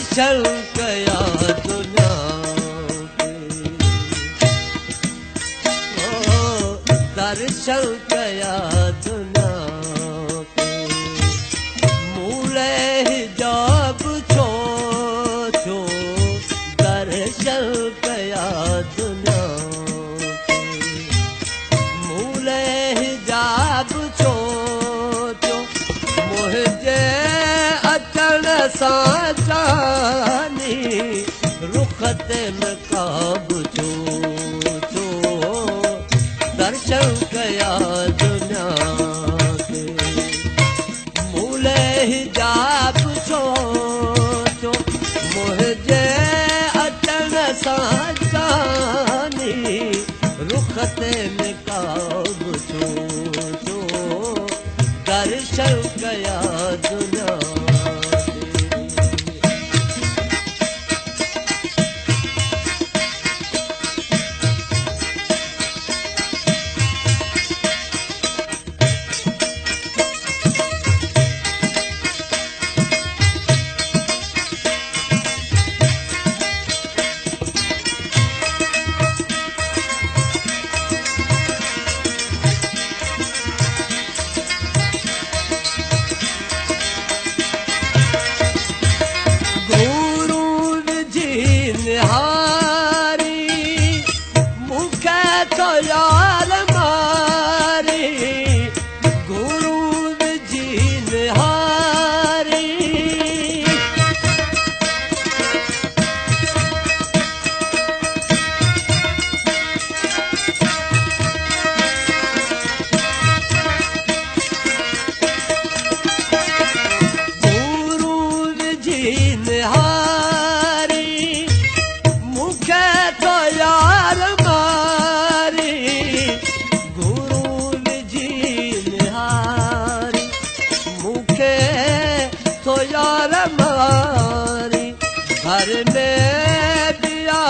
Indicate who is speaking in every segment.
Speaker 1: दर्शन कया दुनिया के ओ दर्शन कया दुनिया के मूले हिजाब छो छो दर्शन कया दुनिया के मूले हिजाब छो छो मुझे अचण सां जानी रुखते में काबू छो छो दर्शन कया दुनिया के मूले हिजाब छो छो मुझे अचण सां जानी रुखते में काबू छो छो दर्शन कया दुनिया घर में दिया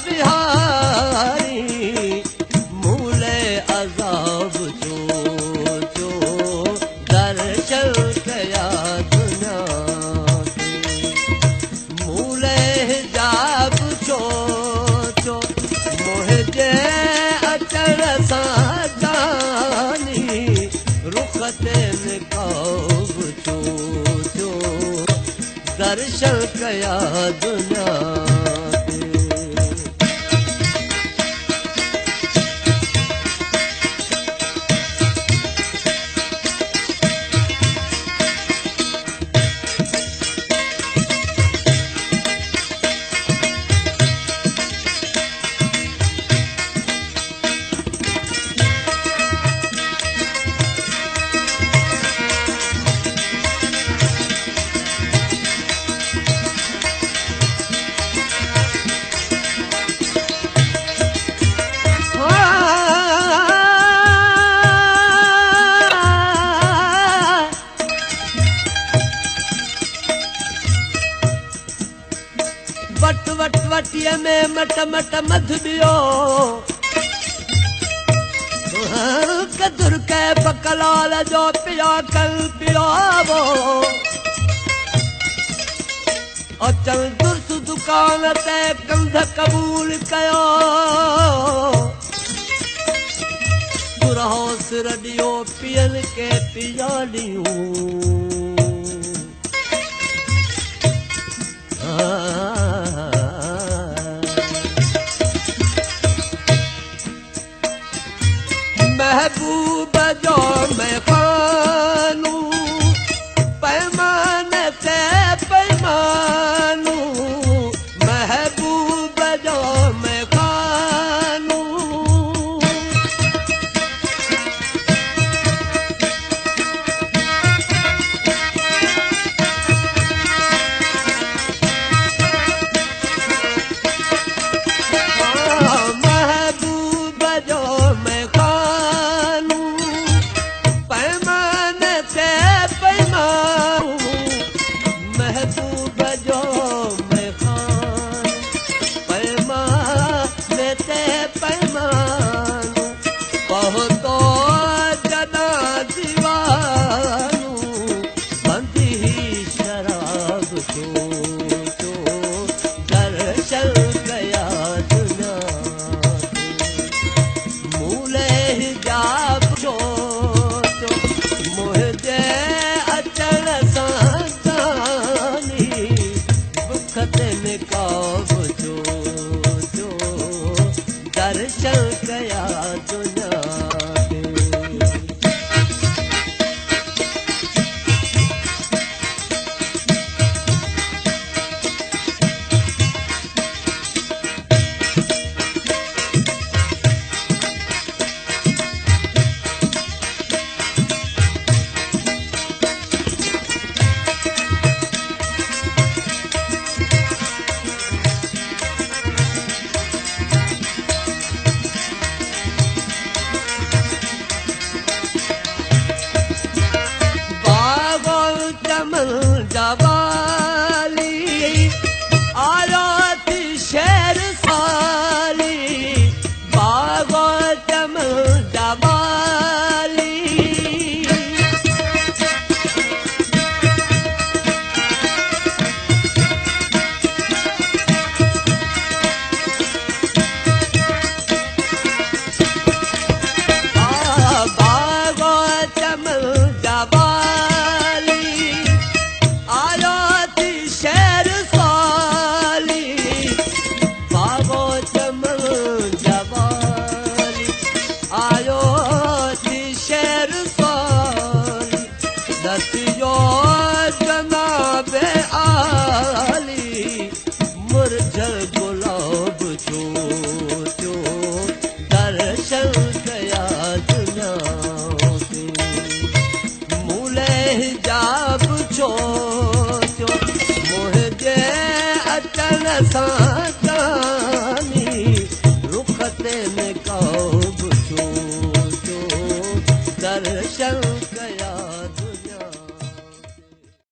Speaker 1: बिहारी मूले अजाब छो छो दर्शन कया दुनिया के मूले हिजाब छो छो मुझे अचण सां जानी रुखते में काबू छो छो दर्शन कया दुनिया के वटिया में मट मट मध बियो कदुर के पकलाल जो पिया कल पियो वो अचल दुर्स दुकान ते कंध कबूल कयो सुरहो सिर दियो पियन के पियालियूं महबूब जो मैं खानू पैमान से पैमानू महबूब जो मैं खानू अचण सां चानी रुख ते नकाब सोचो दर्शन कया